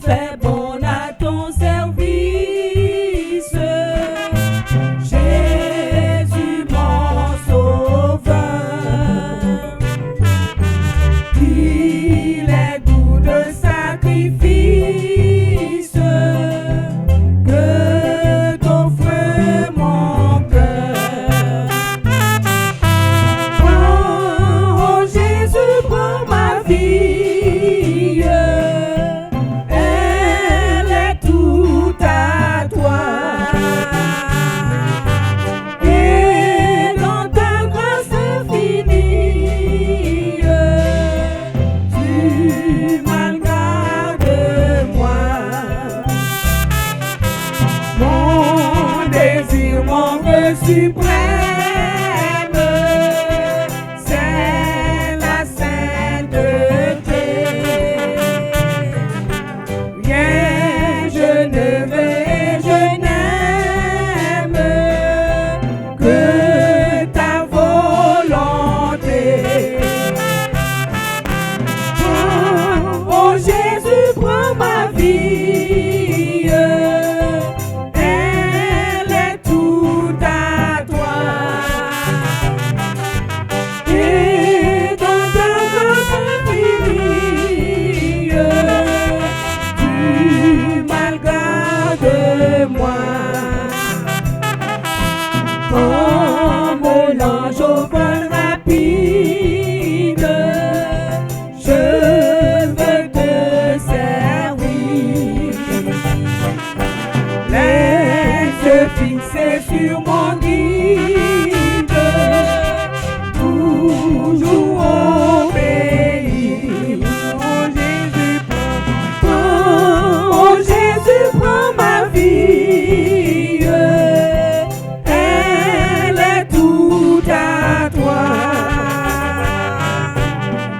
fais bon à ton service. Jésus mon sauveur, il est doux de sacrifice que t'offre mon cœur. Oh Jésus, prends ma vie, elle est toute à toi. Et dans ta grâce infinie, tu m'as gardé moi. Mon désir, mon vœu suprême, c'est la sainteté. Rien je ne veux, je n'aime que ta volonté. Oh Jésus, prends ma vie, elle est toute à toi. Et dans ta grâce infinie, tu m'as gardé moi. Comme l'ange au vol rapide, je veux te servir. Les yeux fixés sur mon guide, toujours obéir. Oh Jésus, prends ma vie, elle est toute à toi.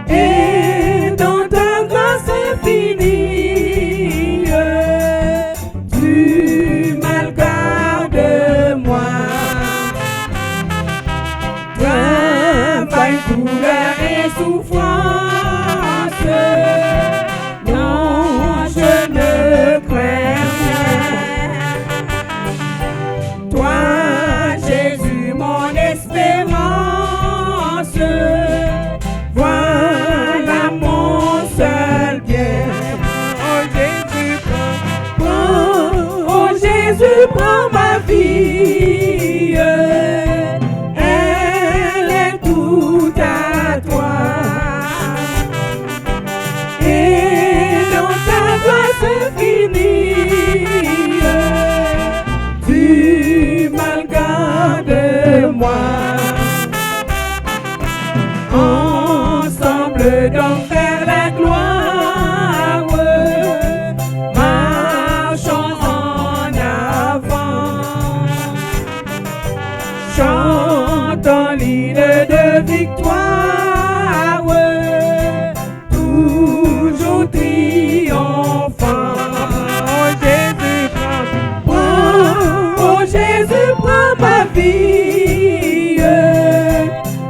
Et dans ta grâce infinie, tu m'as gardé moi. Travail, douleur et souffrance, non, je ne crains rien. Toi, Jésus, mon espérance, voilà mon seul bien. Oh Jésus, prends ma vie, elle est toute à toi. Et dans ta grâce infinie, tu m'as gardé moi. Ensemble donc vers la gloire, marchons en avant, chantons l'hymne de victoire, toujours triomphant. Oh Jésus, prends ma vie,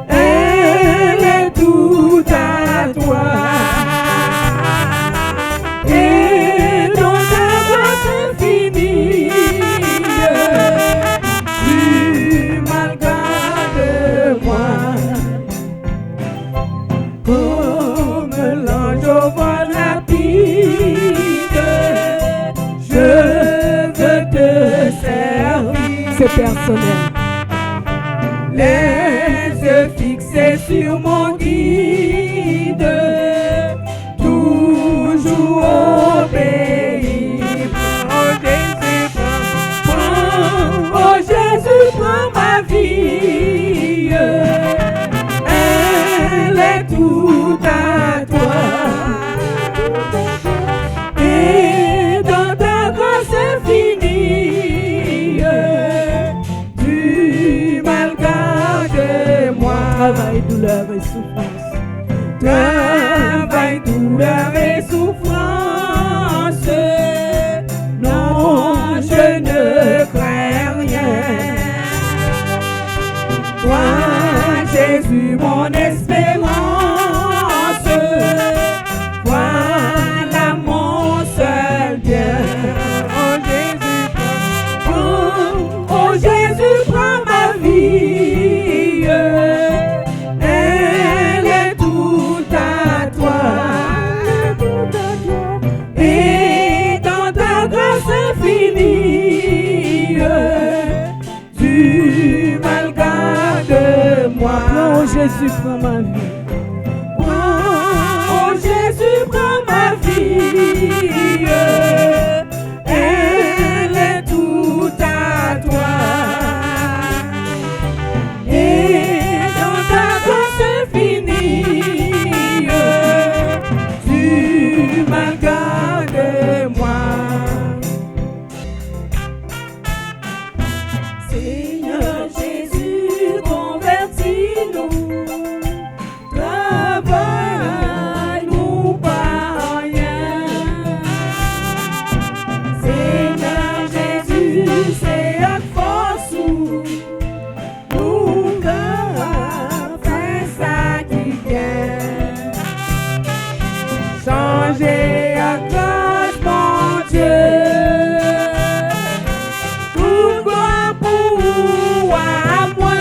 elle est toute à toi. Et dans ta grâce infinie, tu m'as gardé moi. Comme l'ange au vol rapide, je veux te servir. C'est personnel. Les yeux fixés sur mon guide, toujours obéir. Oh Jésus, prends ma vie, elle est toute à toi. Et dans ta grâce infinie, tu m'as gardé moi. Travail, douleur et souffrance. Travail, douleur et souffrance, non, je ne crains rien. Toi, Jésus, mon espérance, voilà mon seul Oh Jésus, prends ma vie. Oh Jésus, prends ma vie. Elle est toute à toi. Et dans ta grâce infinie, tu m'as gardé moi. Seigneur Jésus, convertis-nous. Travaille-nous par rien. Seigneur Jésus, c'est à force où nous faire ça qui vient. Changer à grâce, mon Dieu. Tout gloire pour à moi.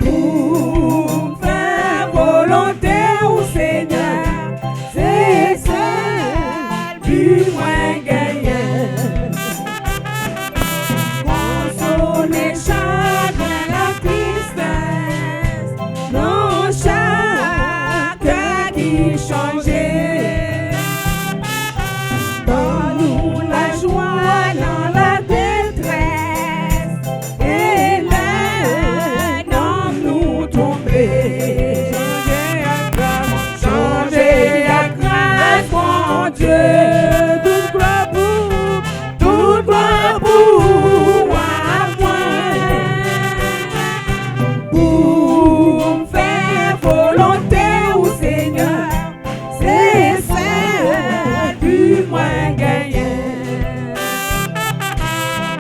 Pour faire volonté au Seigneur, c'est celle du moins gagnant. Consoler chacun la tristesse, non chacun qui changeait. Donne-nous la joie dans la détresse et l'aide dans nous tomber. Changer à grâce, mon Dieu. Toute gloire pour à moi. Pour faire volonté au Seigneur, c'est celle du moins gagnant.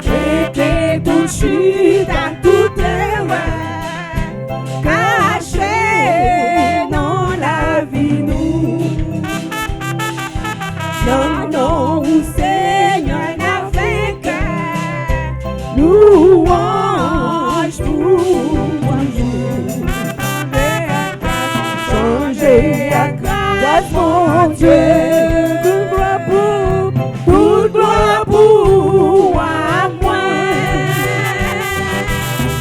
Traiter toute chute à toute erreur, cachée dans la vie nous. Non, non, au Seigneur n'a vainqueur, louange pour Dieu. Changer à grâce, mon Dieu. Toute gloire pour à moi.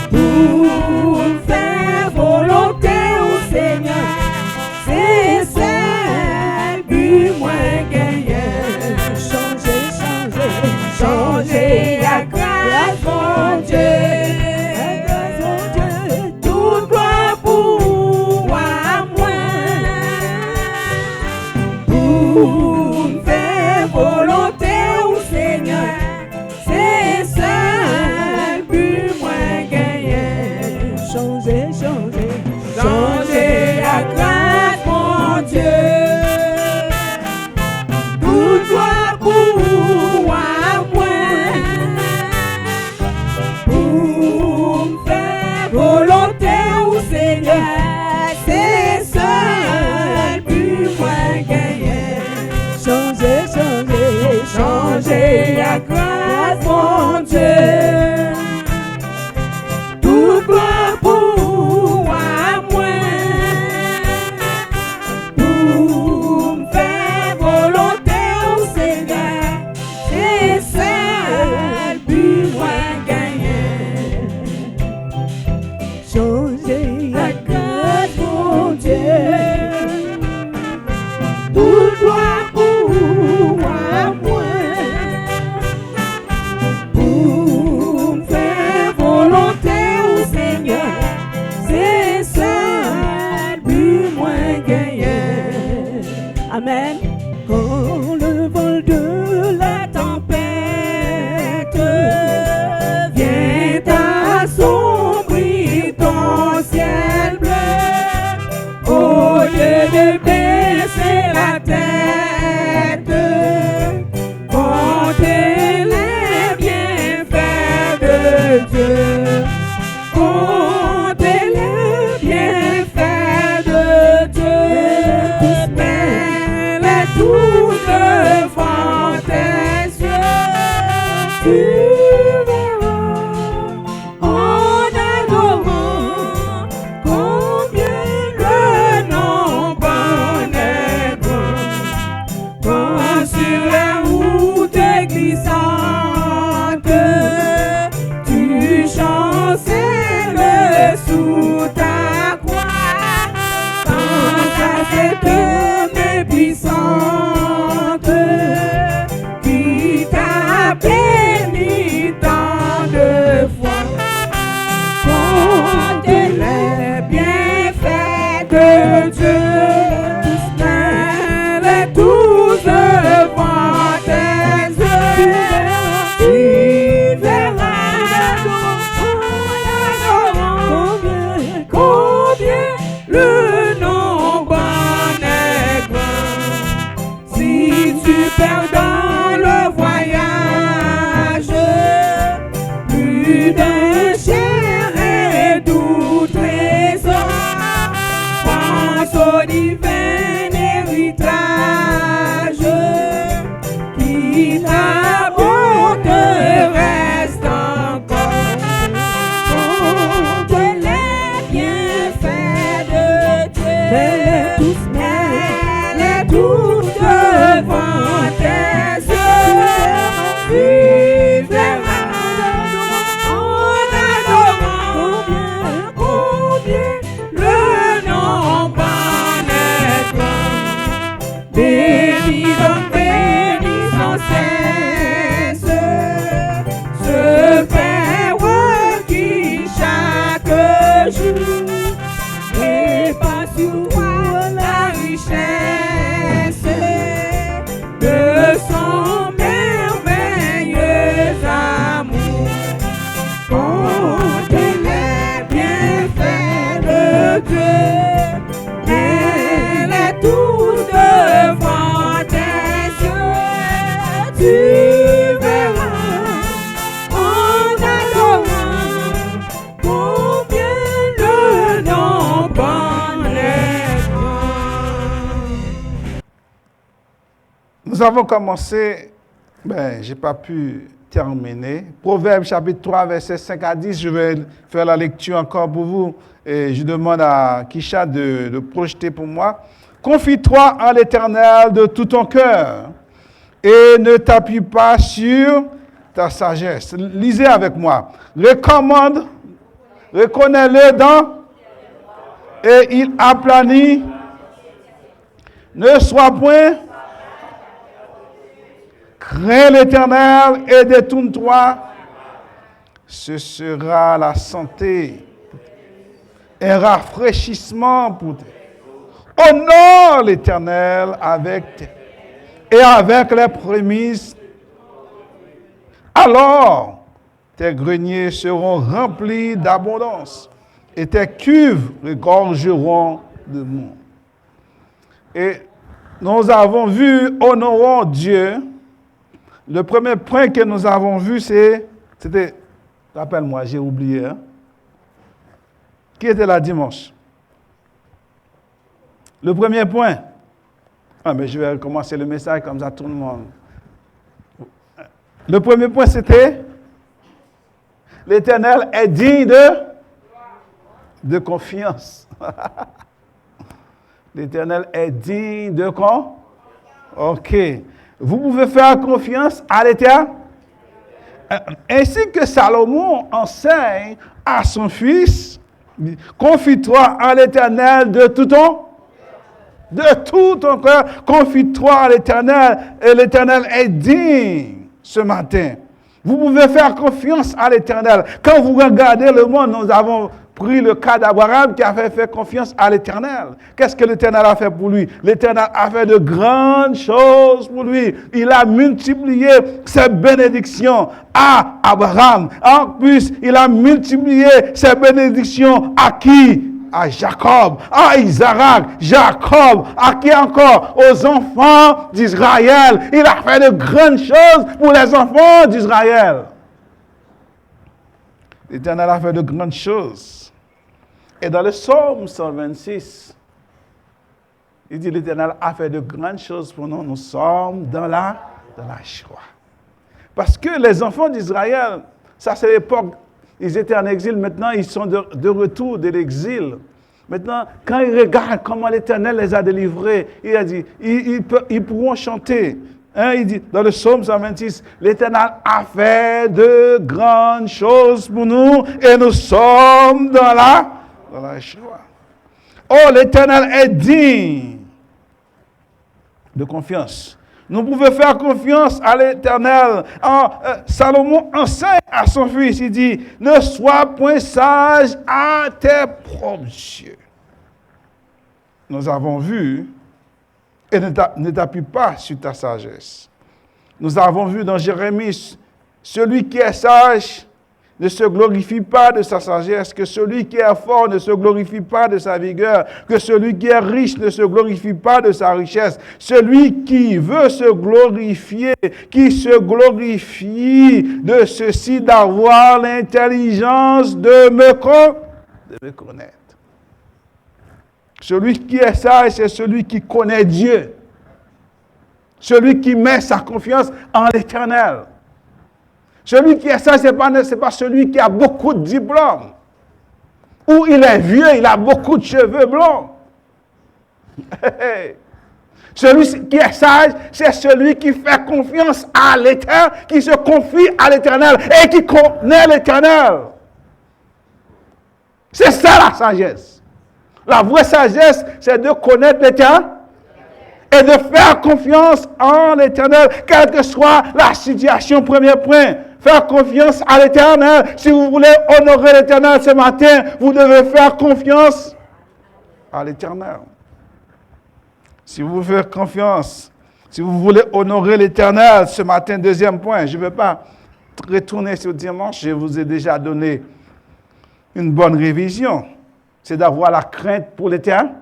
Pour faire volonté au Seigneur, c'est celle du moins gagnant. Changer à grâce, mon Dieu. Toute gloire pour à moi. Pour faire volonté au Seigneur, c'est celle du moins gagnant. Changer à grâce, mon Dieu. Toute gloire pour à moi. Pour faire volonté au Seigneur, c'est celle du moins gagnant. Changer à grâce, mon Dieu. Toute gloire pour à moi. Pour faire volonté au Seigneur, c'est celle du moins gagnant. Changer à grâce, mon Dieu. Toute gloire pour à moi. Pour faire volonté au Seigneur, c'est celle du moins gagnant. Amen. Quand le vol de la tempête vient assombrir ton ciel bleu, au lieu de baisser la tête, comptez les bienfaits de Dieu. Comptez les bienfaits de Dieu. Mais tout devant tes yeux, tu verras en adorant combien le nombre en elle est toute devant tes yeux. Tu verras en adorant combien le nom paraîtra. Béni donc béni sans cesse ce Père qui chaque jour répand sur toi la richesse de son merveilleux amour. Compte les bienfaits de Dieu, elle est tout devant tes yeux. Tu verras en adorant combien le nom paraîtra. Nous avons commencé, j'ai pas pu terminer. Proverbe chapitre 3, versets 5 à 10. Je vais faire la lecture encore pour vous. Et je demande à Kisha de projeter pour moi. Confie-toi en l'Éternel de tout ton cœur et ne t'appuie pas sur ta sagesse. Lisez avec moi. Recommande, reconnais-le dans et il aplanit. Ne sois point. Crains l'Éternel et détourne-toi. Ce sera la santé, un rafraîchissement pour toi. Honore l'Éternel et avec les prémices. Alors, tes greniers seront remplis d'abondance et tes cuves regorgeront de mou. Et nous avons vu, honorons Dieu. Le premier point que nous avons vu, c'était, rappelle-moi, j'ai oublié, hein? Qui était là dimanche? Le premier point. Mais je vais recommencer le message comme ça, tout le monde. Le premier point, c'était l'Éternel est digne de confiance. L'Éternel est digne de quoi? OK. Vous pouvez faire confiance à l'Éternel. Ainsi que Salomon enseigne à son fils, confie-toi à l'Éternel de tout ton cœur, confie-toi à l'Éternel, et l'Éternel est digne ce matin. Vous pouvez faire confiance à l'Éternel. Quand vous regardez le monde, nous avons pris le cas d'Abraham qui avait fait confiance à l'Éternel. Qu'est-ce que l'Éternel a fait pour lui? L'Éternel a fait de grandes choses pour lui. Il a multiplié ses bénédictions à Abraham. En plus, il a multiplié ses bénédictions à qui? À Jacob, à Isaac, Jacob, à qui encore? Aux enfants d'Israël. Il a fait de grandes choses pour les enfants d'Israël. L'Éternel a fait de grandes choses. Et dans le psaume 126, il dit l'Éternel a fait de grandes choses pour nous. Nous sommes dans la joie. Parce que les enfants d'Israël, ça c'est l'époque, ils étaient en exil, maintenant ils sont de retour de l'exil. Maintenant, quand ils regardent comment l'Éternel les a délivrés, il a dit, ils pourront chanter. Hein, il dit dans le psaume 126, l'Éternel a fait de grandes choses pour nous et nous sommes dans la joie. Oh, l'Éternel est digne de confiance. Nous pouvons faire confiance à l'Éternel. Salomon enseigne à son fils, il dit, ne sois point sage à tes propres yeux. Nous avons vu, et ne t'appuie pas sur ta sagesse. Nous avons vu dans Jérémie, celui qui est sage ne se glorifie pas de sa sagesse, que celui qui est fort ne se glorifie pas de sa vigueur, que celui qui est riche ne se glorifie pas de sa richesse. Celui qui veut se glorifier, qui se glorifie de ceci, d'avoir l'intelligence de me connaître. Celui qui est sage, c'est celui qui connaît Dieu. Celui qui met sa confiance en l'Éternel. Celui qui est sage, ce n'est pas celui qui a beaucoup de diplômes. Ou il est vieux, il a beaucoup de cheveux blancs. Celui qui est sage, c'est celui qui fait confiance à l'Éternel, qui se confie à l'Éternel et qui connaît l'Éternel. C'est ça la sagesse. La vraie sagesse, c'est de connaître l'Éternel et de faire confiance en l'Éternel, quelle que soit la situation. Premier point, faire confiance à l'Éternel. Si vous voulez honorer l'Éternel ce matin, vous devez faire confiance à l'Éternel. Si vous faites confiance, si vous voulez honorer l'Éternel ce matin, deuxième point, je ne vais pas retourner sur dimanche, je vous ai déjà donné une bonne révision. C'est d'avoir la crainte pour l'Éternel.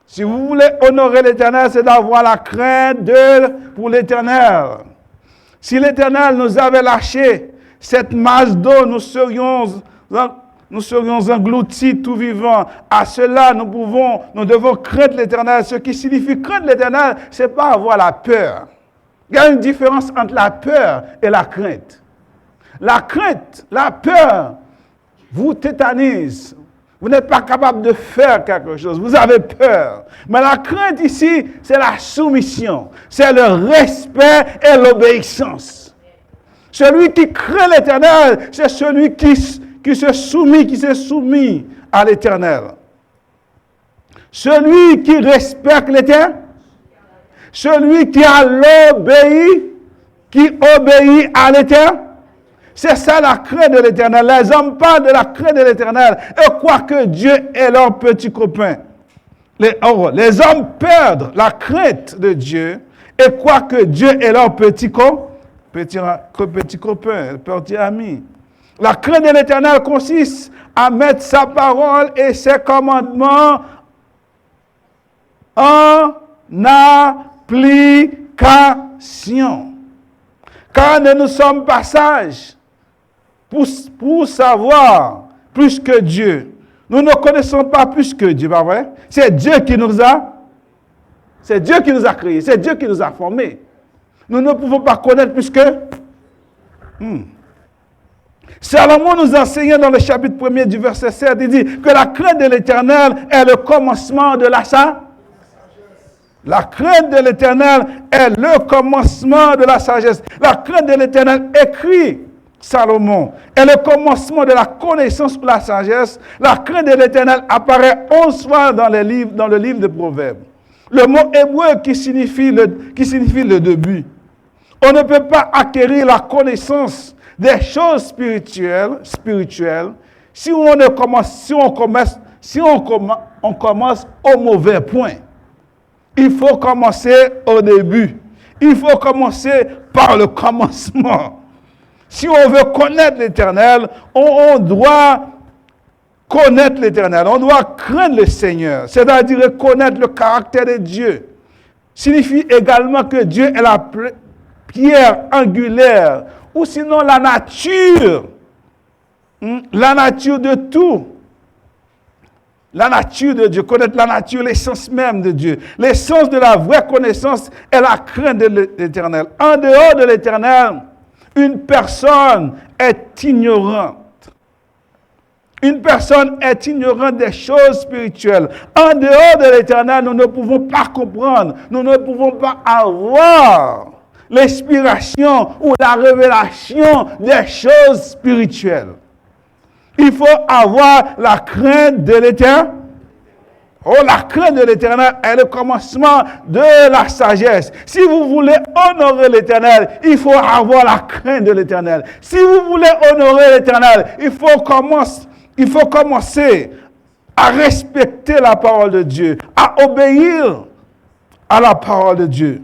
Si vous voulez honorer l'Éternel, c'est d'avoir la crainte pour l'Éternel. Si l'Éternel nous avait lâché cette masse d'eau, nous serions engloutis tout vivants. À cela, nous devons craindre l'Éternel. Ce qui signifie craindre l'Éternel, ce n'est pas avoir la peur. Il y a une différence entre la peur et la crainte. La crainte, la peur, vous tétanise. Vous n'êtes pas capable de faire quelque chose. Vous avez peur. Mais la crainte ici, c'est la soumission. C'est le respect et l'obéissance. Celui qui craint l'Éternel, c'est celui qui s'est soumis à l'Éternel. Celui qui respecte l'Éternel, celui qui obéit à l'Éternel, c'est ça la crainte de l'Éternel. Les hommes parlent de la crainte de l'Éternel et croient que Dieu est leur petit copain. Les hommes perdent la crainte de Dieu et croient que Dieu est leur petit copain, petit ami. La crainte de l'Éternel consiste à mettre sa parole et ses commandements en application. Car nous sommes pas sages pour savoir plus que Dieu. Nous ne connaissons pas plus que Dieu, pas vrai? C'est Dieu qui nous a créés, c'est Dieu qui nous a formés. Nous ne pouvons pas connaître plus que... Salomon nous enseigne dans le chapitre 1er du verset 7, il dit que la crainte de l'Éternel est le commencement de la sagesse. La crainte de l'Éternel est le commencement de la sagesse. La crainte de l'Éternel, écrit Salomon, est le commencement de la connaissance de la sagesse. La crainte de l'Éternel apparaît 11 fois dans le livre de Proverbes. Le mot hébreu qui signifie le début. On ne peut pas acquérir la connaissance des choses spirituelles si on commence au mauvais point. Il faut commencer au début. Il faut commencer par le commencement. Si on veut connaître l'Éternel, on doit connaître l'Éternel. On doit craindre le Seigneur. C'est-à-dire connaître le caractère de Dieu. Signifie également que Dieu est la pierre angulaire. Ou sinon la nature. La nature de tout. La nature de Dieu, connaître la nature, l'essence même de Dieu. L'essence de la vraie connaissance est la crainte de l'Éternel. En dehors de l'Éternel, une personne est ignorante. Une personne est ignorante des choses spirituelles. En dehors de l'Éternel, nous ne pouvons pas comprendre. Nous ne pouvons pas avoir l'inspiration ou la révélation des choses spirituelles. Il faut avoir la crainte de l'Éternel. Oh, la crainte de l'Éternel est le commencement de la sagesse. Si vous voulez honorer l'Éternel, il faut avoir la crainte de l'Éternel. Si vous voulez honorer l'Éternel, il faut commencer à respecter la parole de Dieu, à obéir à la parole de Dieu.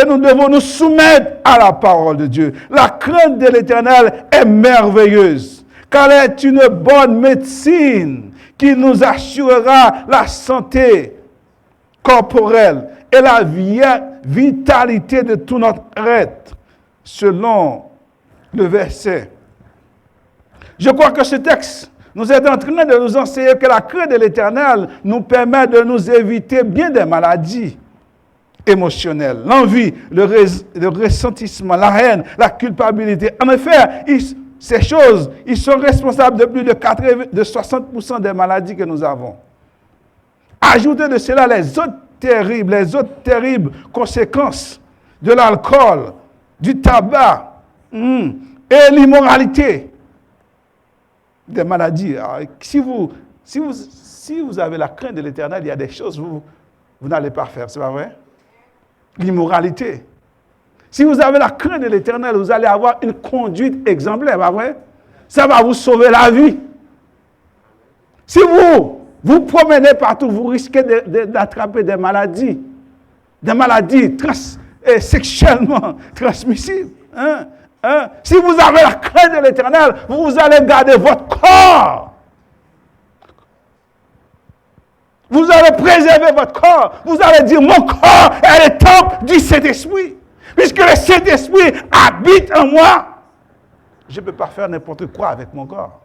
Et nous devons nous soumettre à la parole de Dieu. La crainte de l'Éternel est merveilleuse. Car elle est une bonne médecine qui nous assurera la santé corporelle et la vitalité de tout notre être, selon le verset. Je crois que ce texte nous est en train de nous enseigner que la crainte de l'Éternel nous permet de nous éviter bien des maladies émotionnelles, l'envie, le ressentissement, la haine, la culpabilité. En effet, ces choses, ils sont responsables de plus de 60% des maladies que nous avons. ajoutez de cela les autres terribles conséquences de l'alcool, du tabac et l'immoralité, des maladies. Alors, si vous avez la crainte de l'Éternel, il y a des choses que vous n'allez pas faire, c'est pas vrai? L'immoralité. Si vous avez la crainte de l'Éternel, vous allez avoir une conduite exemplaire, pas vrai? Ça va vous sauver la vie. Si vous promenez partout, vous risquez d'attraper des maladies sexuellement transmissibles. Si vous avez la crainte de l'Éternel, vous allez garder votre corps. Vous allez préserver votre corps. Vous allez dire, mon corps est le temple du Saint-Esprit. Puisque le Saint-Esprit habite en moi, je ne peux pas faire n'importe quoi avec mon corps.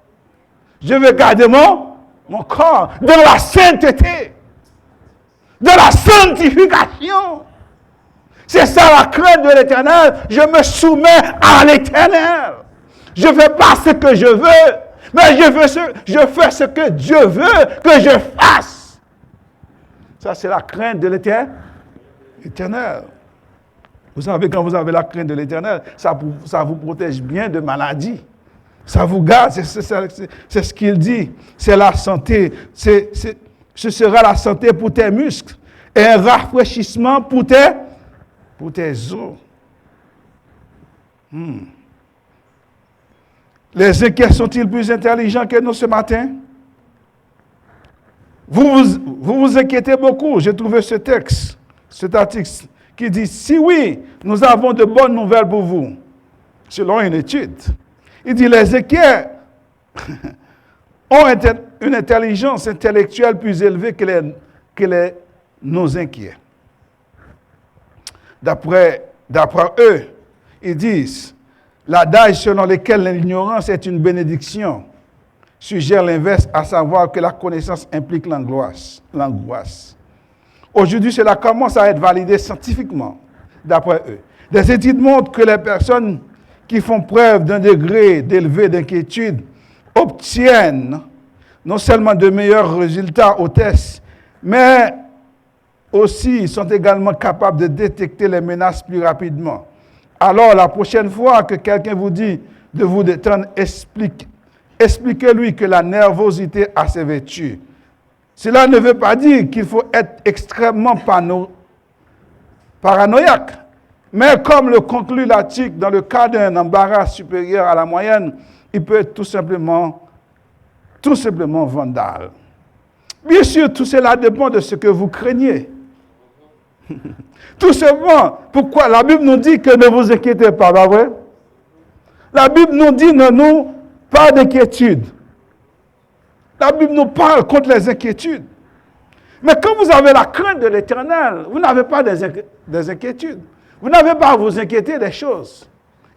Je veux garder mon corps dans la sainteté, dans la sanctification. C'est ça la crainte de l'Éternel. Je me soumets à l'Éternel. Je ne fais pas ce que je veux, mais je fais ce que Dieu veut que je fasse. Ça, c'est la crainte de l'Éternel. Vous savez, quand vous avez la crainte de l'Éternel, ça vous protège bien de maladies. Ça vous garde, c'est ce qu'il dit. C'est la santé. Ce sera la santé pour tes muscles et un rafraîchissement pour tes os. Les inquiets sont-ils plus intelligents que nous ce matin? Vous vous inquiétez beaucoup. J'ai trouvé cet article qui dit, si oui, nous avons de bonnes nouvelles pour vous, selon une étude. Il dit, les inquiets ont une intelligence intellectuelle plus élevée que nos inquiets. D'après eux, ils disent, l'adage selon lequel l'ignorance est une bénédiction suggère l'inverse, à savoir que la connaissance implique l'angoisse. Aujourd'hui, cela commence à être validé scientifiquement, d'après eux. Des études montrent que les personnes qui font preuve d'un degré d'élevé d'inquiétude obtiennent non seulement de meilleurs résultats aux tests, mais aussi sont également capables de détecter les menaces plus rapidement. Alors, la prochaine fois que quelqu'un vous dit de vous détendre, expliquez-lui que la nervosité a ses vertus. Cela ne veut pas dire qu'il faut être extrêmement paranoïaque. Mais comme le conclut l'article, dans le cas d'un embarras supérieur à la moyenne, il peut être tout simplement vandale. Bien sûr, tout cela dépend de ce que vous craignez. Tout simplement, pourquoi la Bible nous dit que ne vous inquiétez pas, pas vrai? La Bible nous dit pas d'inquiétude. La Bible nous parle contre les inquiétudes. Mais quand vous avez la crainte de l'Éternel, vous n'avez pas des inquiétudes. Vous n'avez pas à vous inquiéter des choses.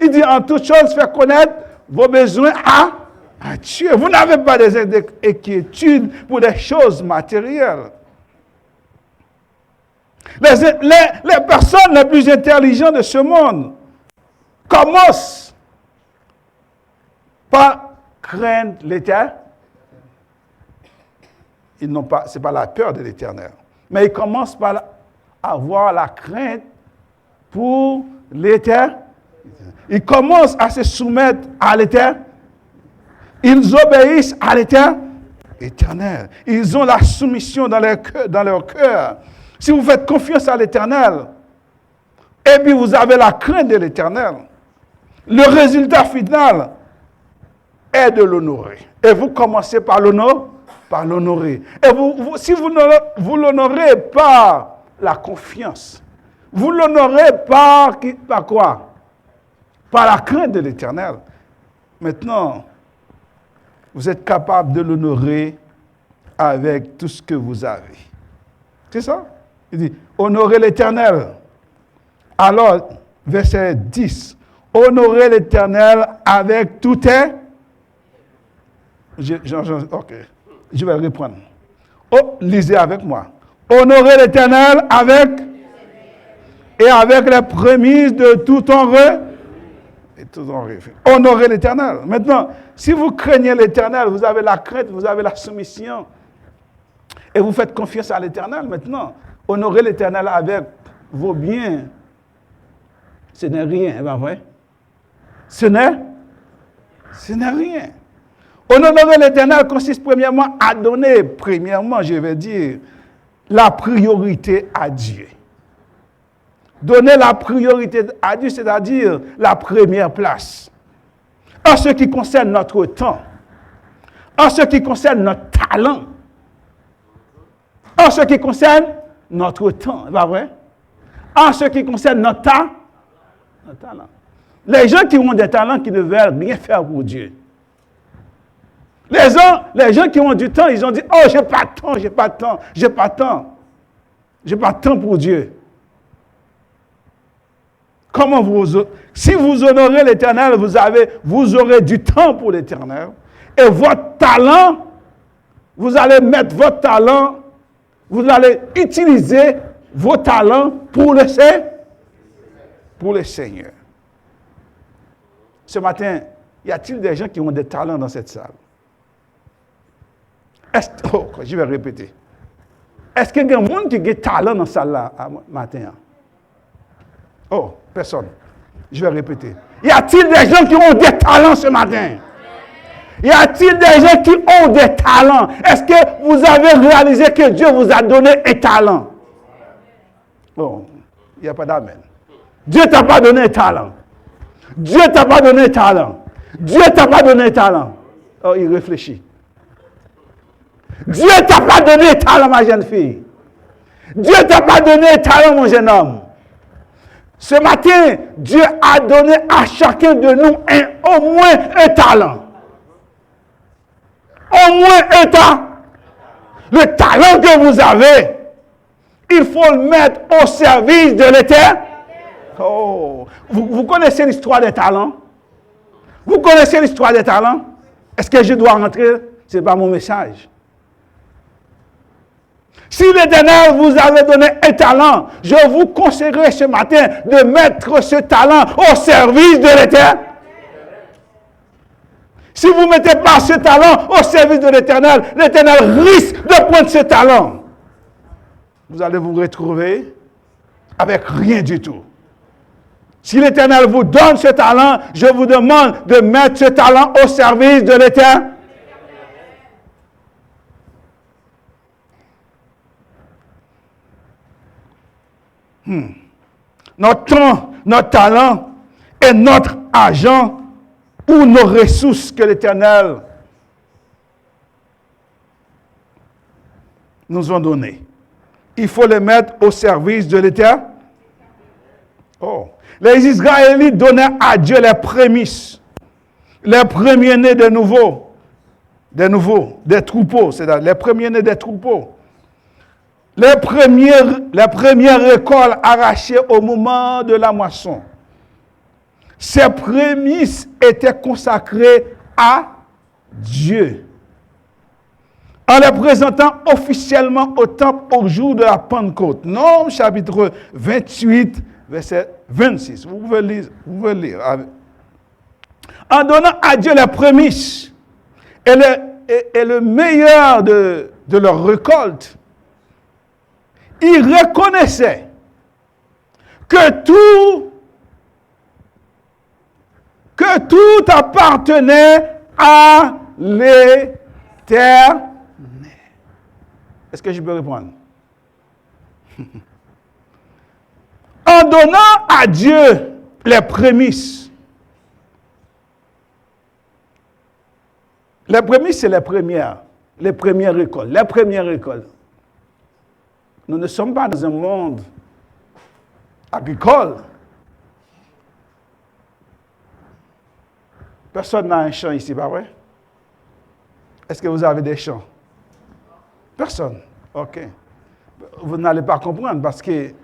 Il dit, en toute chose, faire connaître vos besoins à Dieu. Vous n'avez pas des inquiétudes pour des choses matérielles. Les personnes les plus intelligentes de ce monde commencent par craindre l'Éternel. Ce n'est pas la peur de l'Éternel. Mais ils commencent par avoir la crainte pour l'Éternel. Ils commencent à se soumettre à l'Éternel. Ils obéissent à l'Éternel. Ils ont la soumission dans leur cœur. Si vous faites confiance à l'Éternel, et puis vous avez la crainte de l'Éternel, le résultat final est de l'honorer. Et vous commencez par l'honorer. Et si vous l'honorez par la confiance, vous l'honorez par quoi? Par la crainte de l'Éternel. Maintenant, vous êtes capable de l'honorer avec tout ce que vous avez. C'est ça? Il dit, honorez l'Éternel. Alors, verset 10, honorez l'Éternel avec tout ok, je vais reprendre. Lisez avec moi. Honorez l'Éternel avec les prémices de tout ton honorez l'Éternel. Maintenant, si vous craignez l'Éternel, vous avez la crainte, vous avez la soumission. Et vous faites confiance à l'Éternel maintenant. Honorez l'Éternel avec vos biens. Ce n'est rien, pas vrai? Ce n'est rien. Honorer l'Éternel consiste premièrement à donner, je vais dire, la priorité à Dieu. Donner la priorité à Dieu, c'est-à-dire la première place. En ce qui concerne notre temps, en ce qui concerne notre talent, en ce qui concerne notre temps, pas vrai? En ce qui concerne notre talent. Les gens qui ont des talents qui ne veulent rien faire pour Dieu. Les gens qui ont du temps, ils ont dit, oh, j'ai pas de temps pour Dieu. Si vous honorez l'Éternel, vous aurez du temps pour l'Éternel. Et votre talent, vous allez mettre votre talent, vous allez utiliser vos talents pour le Seigneur. Ce matin, y a-t-il des gens qui ont des talents dans cette salle? Je vais répéter. Est-ce qu'il y a des gens qui ont des talents dans cette salle-là matin? Oh, personne. Je vais répéter. Y a-t-il des gens qui ont des talents ce matin? Y a-t-il des gens qui ont des talents? Est-ce que vous avez réalisé que Dieu vous a donné un talent? Oh, il n'y a pas d'amen. Dieu ne t'a pas donné un talent. Dieu ne t'a pas donné un talent. Dieu ne t'a pas donné un talent. Oh, il réfléchit. Dieu ne t'a pas donné un talent, ma jeune fille. Dieu ne t'a pas donné un talent, mon jeune homme. Ce matin, Dieu a donné à chacun de nous au moins un talent. Au moins un talent. Le talent que vous avez, il faut le mettre au service de l'Éternel. Oh, vous connaissez l'histoire des talents? Vous connaissez l'histoire des talents? Est-ce que je dois rentrer? Ce n'est pas mon message. Si l'Éternel vous avait donné un talent, je vous conseillerais ce matin de mettre ce talent au service de l'Éternel. Si vous ne mettez pas ce talent au service de l'Éternel, l'Éternel risque de prendre ce talent. Vous allez vous retrouver avec rien du tout. Si l'Éternel vous donne ce talent, je vous demande de mettre ce talent au service de l'Éternel. Notre temps, notre talent et notre argent ou nos ressources que l'Éternel nous a données. Il faut les mettre au service de l'Éternel. Oh. Les Israélites donnaient à Dieu les prémices, les premiers-nés des troupeaux, c'est-à-dire les premiers-nés des troupeaux. Les premières récoltes arrachées au moment de la moisson. Ces prémices étaient consacrées à Dieu. En les présentant officiellement au temple au jour de la Pentecôte. Nom chapitre 28, verset 26. Vous pouvez lire. En donnant à Dieu les prémices et le meilleur de leur récolte, ils reconnaissaient que tout appartenait à l'Éternel. Est-ce que je peux répondre? En donnant à Dieu les prémices. Les prémices, c'est les premières récoltes. Les premières récoltes. Nous ne sommes pas dans un monde agricole. Personne n'a un champ ici, pas vrai? Est-ce que vous avez des champs? Personne. OK. Vous n'allez pas comprendre parce que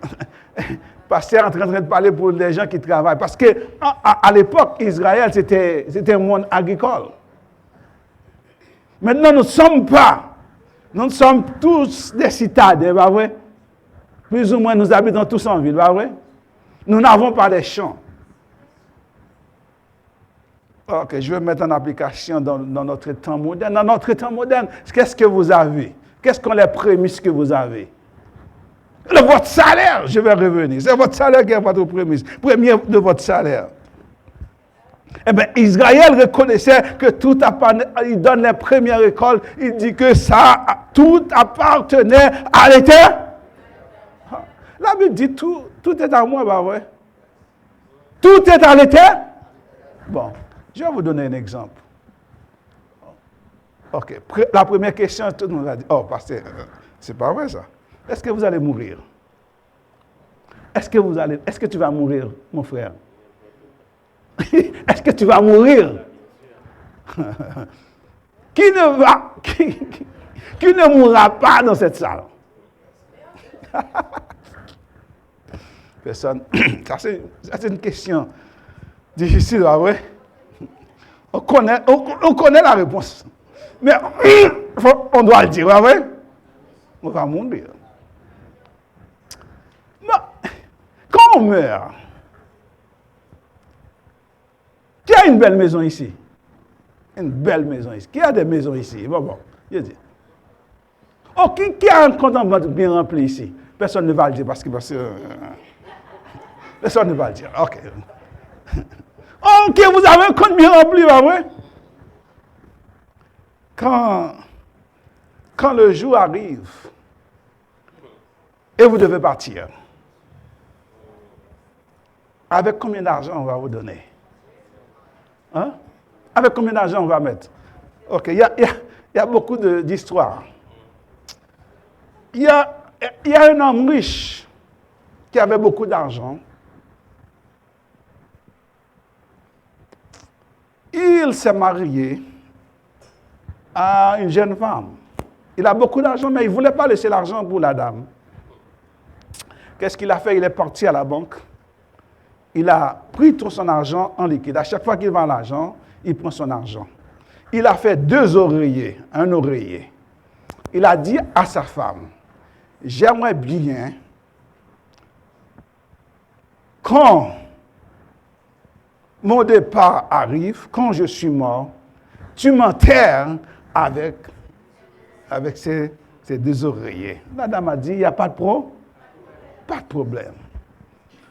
Pasteur est en train de parler pour les gens qui travaillent. Parce que à l'époque, Israël, c'était un monde agricole. Maintenant, nous ne sommes pas. Nous sommes tous des citadins, pas vrai? Plus ou moins, nous habitons tous en ville, pas vrai? Nous n'avons pas des champs. Ok, je vais mettre en application dans notre temps moderne. Dans notre temps moderne, qu'est-ce que vous avez? Quelles sont les prémices que vous avez? Votre salaire, je vais revenir. C'est votre salaire qui est votre prémisse. Premier de votre salaire. Eh bien, Israël reconnaissait que tout appartenait, il donne les premières écoles, il dit que ça, tout appartenait à l'Éternel. La Bible dit tout est à moi, bah ouais. Tout est à l'Éternel. Bon, je vais vous donner un exemple. Ok, la première question, tout le monde va dire, oh, pasteur, c'est pas vrai ça. Est-ce que vous allez mourir? Est-ce que tu vas mourir, mon frère? Est-ce que tu vas mourir? Qui ne mourra pas dans cette salle? Personne. Ça, c'est une question difficile, là, ouais. On connaît la réponse. Mais on doit le dire, ouais. On va mourir. Mais, quand on meurt, qui a une belle maison ici? Une belle maison ici. Qui a des maisons ici? Bon, je dis. Oh, qui a un compte en banque bien rempli ici? Personne ne va le dire parce que personne ne va le dire. Ok. Ok, vous avez un compte bien rempli, pas vrai? Quand le jour arrive et vous devez partir, avec combien d'argent on va vous donner? Hein? Avec combien d'argent on va mettre? Ok, il y a beaucoup d'histoires. Il y a un homme riche qui avait beaucoup d'argent. Il s'est marié à une jeune femme. Il a beaucoup d'argent, mais il ne voulait pas laisser l'argent pour la dame. Qu'est-ce qu'il a fait? Il est parti à la banque. Il a pris tout son argent en liquide. À chaque fois qu'il vend l'argent, il prend son argent. Il a fait 2 oreillers, un oreiller. Il a dit à sa femme, j'aimerais bien, quand mon départ arrive, quand je suis mort, tu m'enterres avec ces 2 oreillers. La dame a dit, il n'y a pas de problème.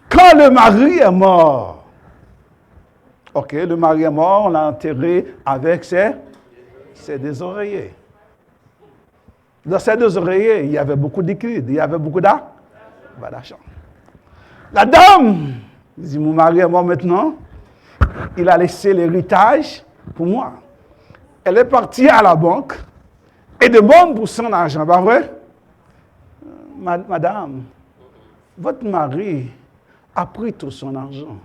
Quand le mari est mort, ok, le mari est mort, on l'a enterré avec ses 2 oreillers. Dans ces 2 oreillers, il y avait beaucoup de liquide, il y avait beaucoup d'argent. La dame dit, mon mari est mort maintenant, il a laissé l'héritage pour moi. Elle est partie à la banque et demande pour son argent, pas vrai? Madame, votre mari a pris tout son argent.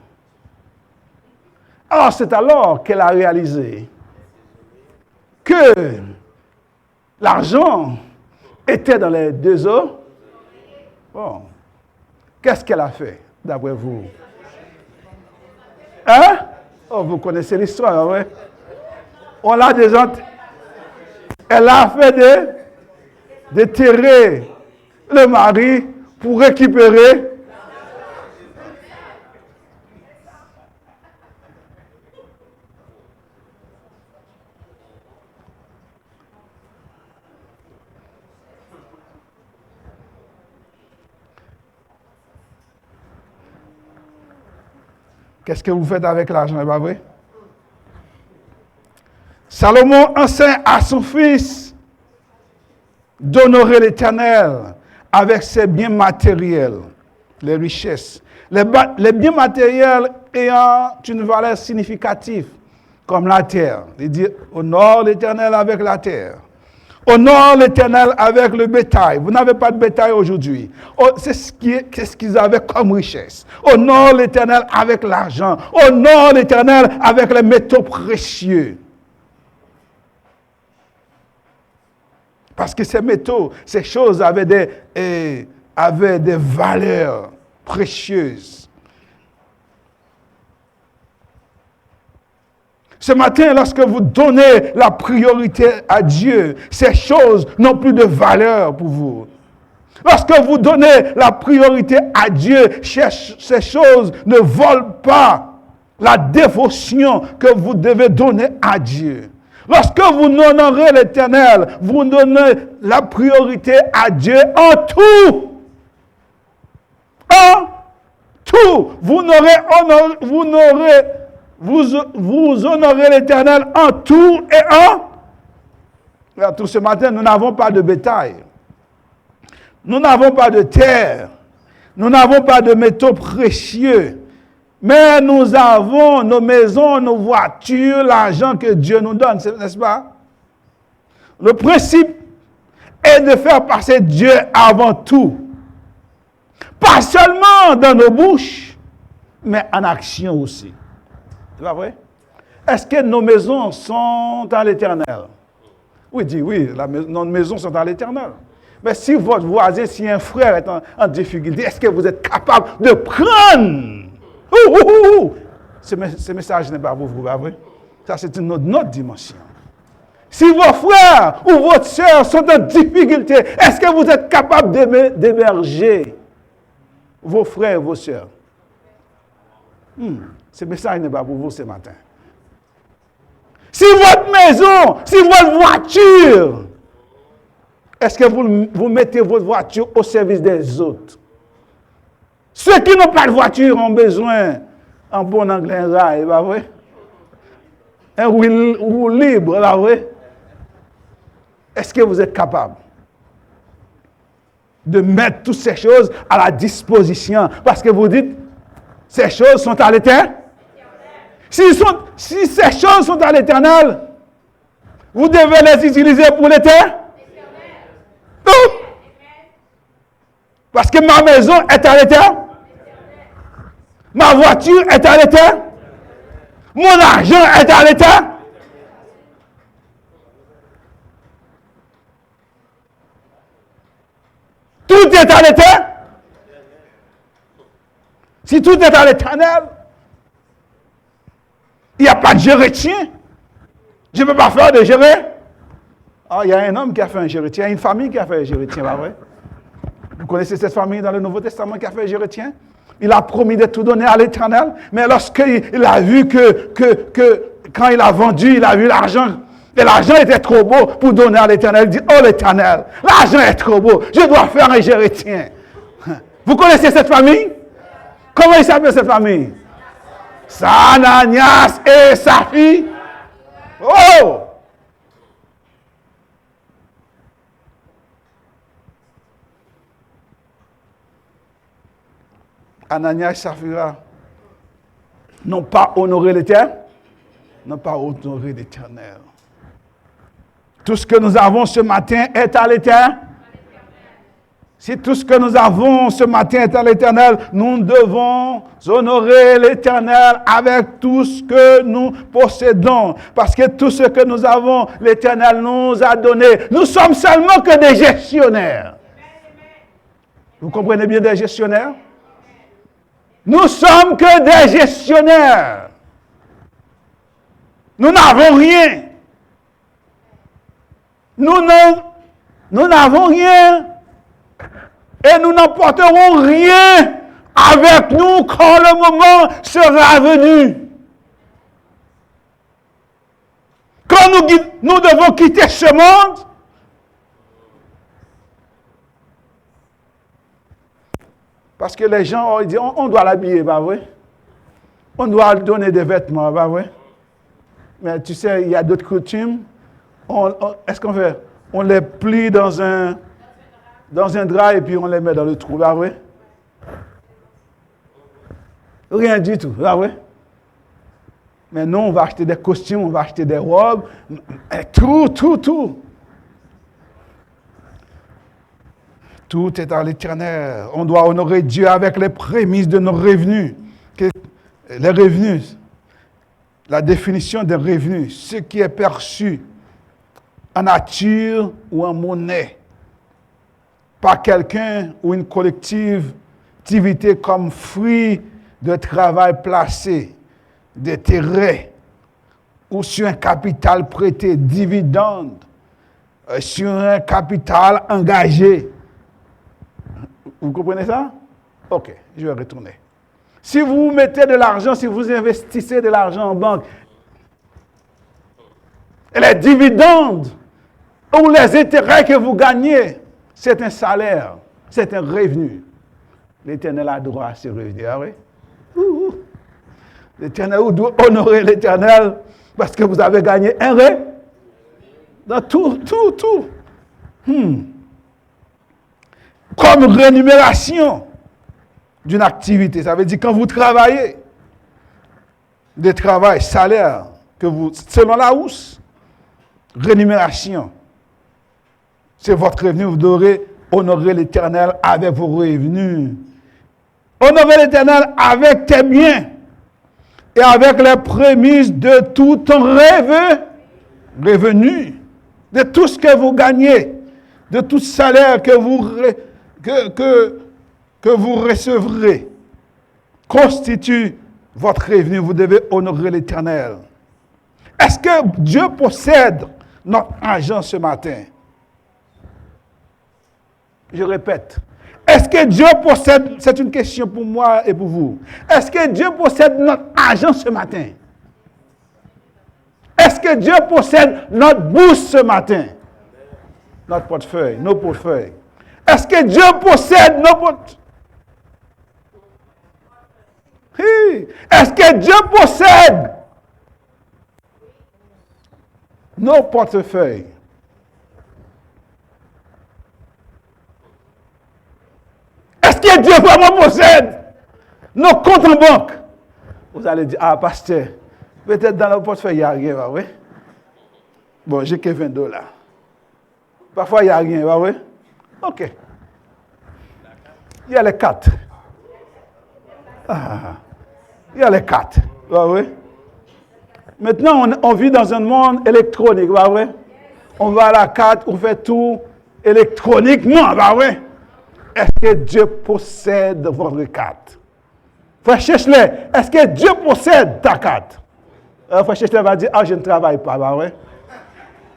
Alors, c'est alors qu'elle a réalisé que l'argent était dans les 2 eaux. Bon. Qu'est-ce qu'elle a fait, d'après vous? Hein? Oh, vous connaissez l'histoire, oui? On l'a déjà... Elle a fait déterrer le mari pour récupérer. Qu'est-ce que vous faites avec l'argent, pas vrai? Salomon enseigne à son fils d'honorer l'Éternel avec ses biens matériels, les richesses. Les biens matériels ayant une valeur significative, comme la terre. Il dit, honore l'Éternel avec la terre. Honore l'Éternel avec le bétail. Vous n'avez pas de bétail aujourd'hui. C'est ce qu'ils avaient comme richesse. Honore l'Éternel avec l'argent. Honore l'Éternel avec les métaux précieux. Parce que ces métaux, ces choses avaient des valeurs précieuses. Ce matin, lorsque vous donnez la priorité à Dieu, ces choses n'ont plus de valeur pour vous. Lorsque vous donnez la priorité à Dieu, ces choses ne volent pas la dévotion que vous devez donner à Dieu. Lorsque vous honorez l'Éternel, vous donnez la priorité à Dieu en tout. En tout. Vous honorez l'Éternel en tout et en tout. Ce matin, nous n'avons pas de bétail. Nous n'avons pas de terre. Nous n'avons pas de métaux précieux. Mais nous avons nos maisons, nos voitures, l'argent que Dieu nous donne, n'est-ce pas? Le principe est de faire passer Dieu avant tout. Pas seulement dans nos bouches, mais en action aussi. C'est pas vrai? Est-ce que nos maisons sont à l'Éternel? Oui, dit oui, nos maisons sont à l'Éternel. Mais si votre voisin, si un frère est en difficulté, est-ce que vous êtes capable de prendre? Ce message n'est pas pour vous, pas vrai? Ça, c'est une autre dimension. Si vos frères ou votre soeur sont en difficulté, est-ce que vous êtes capable d'héberger vos frères et vos soeurs? Ce message n'est pas pour vous ce matin. Si votre maison, si votre voiture, est-ce que vous mettez votre voiture au service des autres? Ceux qui n'ont pas de voiture ont besoin, en bon anglais, un rail, pas vrai? Un roue libre, pas vrai? Est-ce que vous êtes capable de mettre toutes ces choses à la disposition? Parce que vous dites, ces choses sont à l'Éternel. Si ces choses sont à l'Éternel, vous devez les utiliser pour l'Éternel. Parce que ma maison est à l'Éternel. Ma voiture est à l'Éternel. Mon argent est à l'Éternel. Tout est à l'Éternel. Si tout est à l'Éternel, il n'y a pas de géretien. Je ne peux pas faire de géret. Ah, il y a un homme qui a fait un géretien. Il y a une famille qui a fait un géretien, pas vrai? Vous connaissez cette famille dans le Nouveau Testament qui a fait un géretien? Il a promis de tout donner à l'Éternel, mais lorsqu'il a vu que quand il a vendu, il a vu l'argent, et l'argent était trop beau pour donner à l'Éternel, il dit, oh l'Éternel, l'argent est trop beau, je dois faire un géretien. Vous connaissez cette famille? Comment il s'appelle cette famille? Ananias et sa fille. Oh! Ananias et Saphira n'ont pas honoré l'Éternel, n'ont pas honoré l'Éternel. Tout ce que nous avons ce matin est à l'Éternel. Si tout ce que nous avons ce matin est à l'Éternel, nous devons honorer l'Éternel avec tout ce que nous possédons. Parce que tout ce que nous avons, l'Éternel nous a donné. Nous sommes seulement que des gestionnaires. Vous comprenez bien des gestionnaires? Nous sommes que des gestionnaires. Nous n'avons rien. Nous n'avons rien. Et nous n'emporterons rien avec nous quand le moment sera venu. Quand nous devons quitter ce monde, parce que les gens disent, on doit l'habiller, pas vrai? On doit lui donner des vêtements, pas vrai? Mais tu sais, il y a d'autres coutumes. Est-ce qu'on fait? On les plie dans un drap et puis on les met dans le trou, pas vrai? Rien du tout, pas vrai? Mais non, on va acheter des costumes, on va acheter des robes, tout. Tout est à l'Éternel. On doit honorer Dieu avec les prémices de nos revenus. Les revenus, la définition des revenus, ce qui est perçu en nature ou en monnaie par quelqu'un ou une collectivité comme fruit de travail placé, d'intérêt ou sur un capital prêté, dividende, sur un capital engagé. Vous comprenez ça? Ok, je vais retourner. Si vous mettez de l'argent, si vous investissez de l'argent en banque, les dividendes ou les intérêts que vous gagnez, c'est un salaire, c'est un revenu. L'Éternel a droit à ce revenu. Ah oui? L'Éternel, vous devez honorer l'Éternel parce que vous avez gagné un revenu. Dans tout. Comme rémunération d'une activité. Ça veut dire quand vous travaillez, des travail, salaire, que vous, selon la housse, rémunération. C'est votre revenu, vous devrez honorer l'Éternel avec vos revenus. Honorer l'Éternel avec tes biens et avec les prémices de tout ton revenu, de tout ce que vous gagnez, de tout salaire que vous recevrez, constitue votre revenu. Vous devez honorer l'Éternel. Est-ce que Dieu possède notre argent ce matin? Je répète. Est-ce que Dieu possède, c'est une question pour moi et pour vous. Est-ce que Dieu possède notre argent ce matin? Est-ce que Dieu possède notre bourse ce matin? Notre portefeuille, nos portefeuilles. Est-ce que Dieu possède nos portefeuilles? Est-ce que Dieu possède nos portefeuilles? Est-ce que Dieu vraiment possède nos comptes en banque? Vous allez dire, ah, pasteur, peut-être dans le portefeuille, il n'y a rien, va, oui? Bon, j'ai que $20. Parfois, il n'y a rien, va, oui? Ok. Il y a les 4. Ah, il y a les 4, va, oui? Maintenant, on vit dans un monde électronique, va, oui? On va à la carte, on fait tout électroniquement, va, oui? Est-ce que Dieu possède votre carte? Frère Chechler, est-ce que Dieu possède ta carte? Frère Chechler va dire, ah, je ne travaille pas, bah ouais.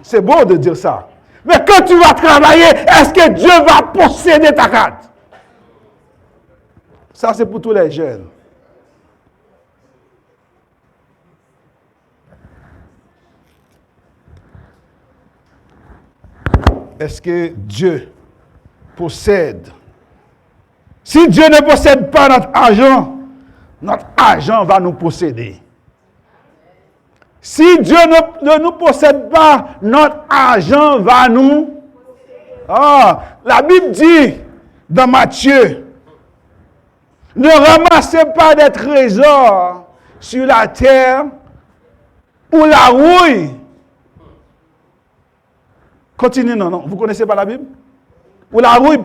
C'est beau de dire ça. Mais quand tu vas travailler, est-ce que Dieu va posséder ta carte? Ça, c'est pour tous les jeunes. Est-ce que Dieu possède? Si Dieu ne possède pas notre argent va nous posséder. Si Dieu ne nous possède pas, notre argent va nous... Ah, la Bible dit dans Matthieu, ne ramassez pas des trésors sur la terre où la rouille. Continuez, non, vous ne connaissez pas la Bible? Où la rouille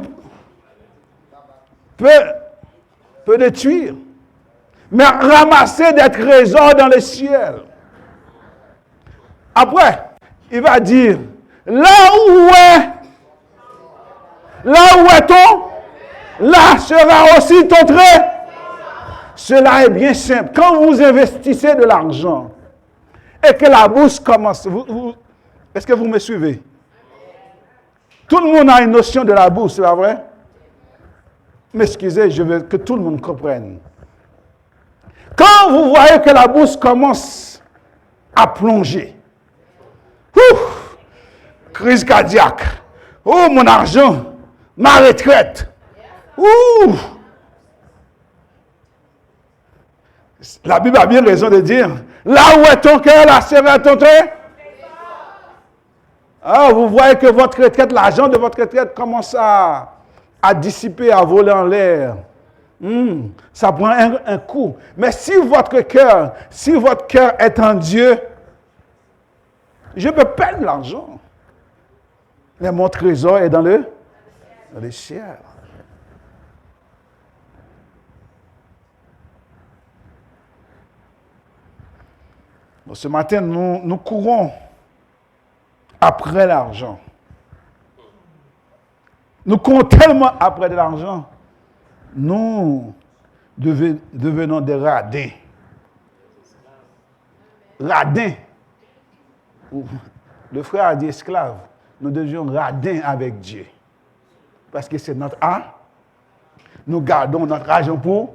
peut détruire. Mais ramasser des trésors dans le ciel. Après, il va dire, là où est ton, là sera aussi ton trait. Cela est bien simple. Quand vous investissez de l'argent et que la bourse commence, est-ce que vous me suivez? Tout le monde a une notion de la bourse, c'est pas vrai? M'excusez, je veux que tout le monde comprenne. Quand vous voyez que la bourse commence à plonger, crise cardiaque, oh mon argent, ma retraite, la Bible a bien raison de dire, là où est ton cœur, là sera ton trait. Ah, vous voyez que votre retraite, l'argent de votre retraite commence à dissiper, à voler en l'air. Ça prend un coup. Mais si votre cœur est en Dieu, je peux perdre l'argent. Mais mon trésor est dans le ciel. Bon, ce matin, nous courons après l'argent. Nous courons tellement après de l'argent, nous devenons des radins. Radins. Le frère a dit esclave. Nous devions radins avec Dieu. Parce que c'est notre art. Nous gardons notre argent pour.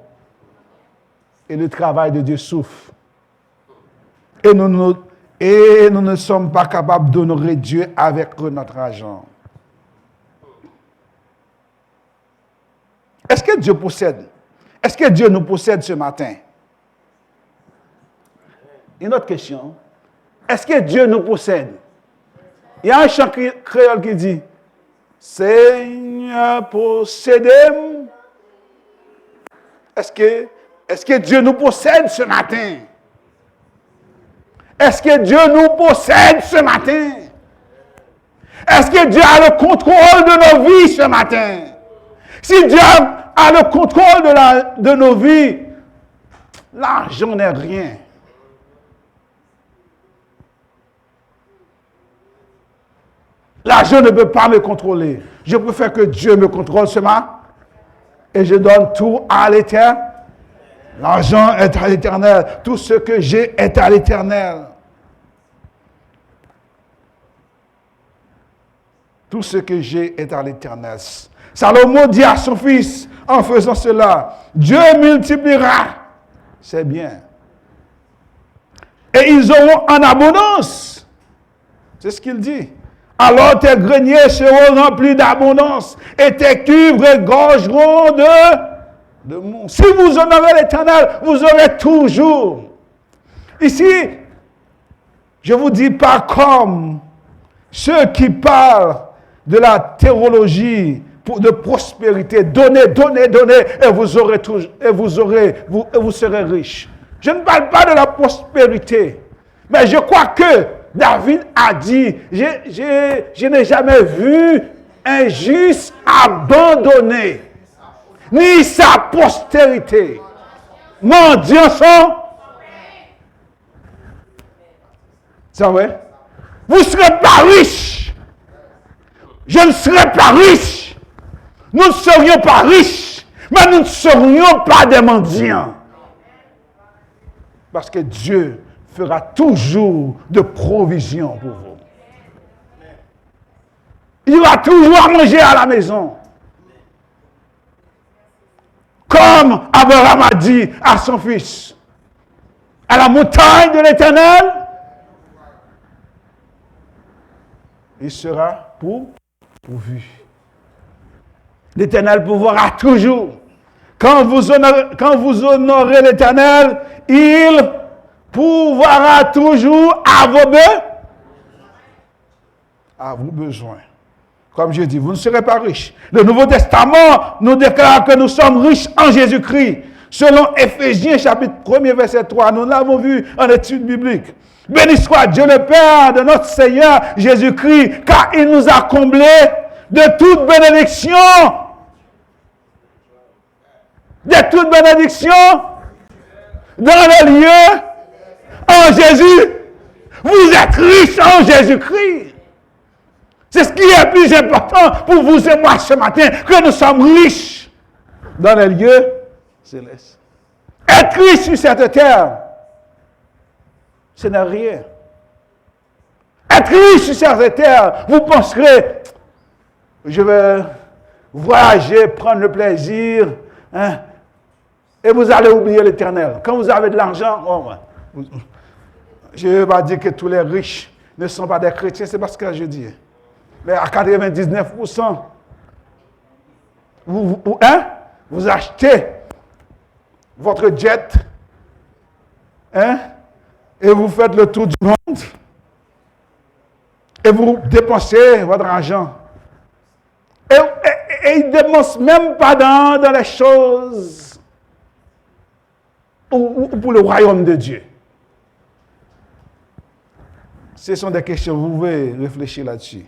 Et le travail de Dieu souffre. Et Et nous ne sommes pas capables d'honorer Dieu avec notre argent. Est-ce que Dieu possède? Est-ce que Dieu nous possède ce matin? Une autre question. Est-ce que Dieu nous possède? Il y a un chant créole qui dit, Seigneur, possédez-moi. Est-ce que Dieu nous possède ce matin? Est-ce que Dieu nous possède ce matin? Est-ce que Dieu a le contrôle de nos vies ce matin? Si Dieu a le contrôle de nos vies, l'argent n'est rien. L'argent ne peut pas me contrôler. Je préfère que Dieu me contrôle ce matin. Et je donne tout à l'Éternel. L'argent est à l'Éternel. Tout ce que j'ai est à l'Éternel. Tout ce que j'ai est à l'Éternel. Salomon dit à son fils, en faisant cela, Dieu multipliera. C'est bien. Et ils auront en abondance. C'est ce qu'il dit. Alors tes greniers seront remplis d'abondance et tes cuves regorgeront de mou. Si vous honorez l'Éternel, vous aurez toujours. Ici, je vous dis pas comme ceux qui parlent de la théologie de prospérité. Donnez, donnez, donnez et vous aurez toujours, et vous serez riches. Je ne parle pas de la prospérité, mais je crois que David a dit, je n'ai jamais vu un juste abandonné, ni sa postérité. Mendiant sont. C'est vrai? Vous ne serez pas riche. Je ne serai pas riche. Nous ne serions pas riches, mais nous ne serions pas des mendiants. Parce que Dieu fera toujours de provisions pour vous. Il y aura toujours à manger à la maison. Comme Abraham a dit à son fils, à la montagne de l'Éternel, il sera pourvu. L'Éternel pourvoira toujours. Quand vous honorez l'Éternel, il pourvoira toujours à vos besoins. Comme je dis, vous ne serez pas riches. Le Nouveau Testament nous déclare que nous sommes riches en Jésus-Christ. Selon Éphésiens chapitre 1er verset 3, nous l'avons vu en étude biblique. Béni soit Dieu le Père de notre Seigneur Jésus-Christ, car il nous a comblés de toute bénédiction. De toute bénédiction dans les lieux en Jésus. Vous êtes riches en Jésus-Christ. C'est ce qui est le plus important pour vous et moi ce matin, que nous sommes riches dans les lieux célestes. Être riche sur cette terre, ce n'est rien. Être riche sur cette terre, vous penserez, je vais voyager, prendre le plaisir, hein, et vous allez oublier l'Éternel. Quand vous avez de l'argent, je ne vais pas dire que tous les riches ne sont pas des chrétiens, c'est parce que je dis. Mais à 99%, vous achetez votre jet, et vous faites le tour du monde, et vous dépensez votre argent. Et ils ne dépensent même pas dans les choses ou pour le royaume de Dieu. Ce sont des questions, vous pouvez réfléchir là-dessus.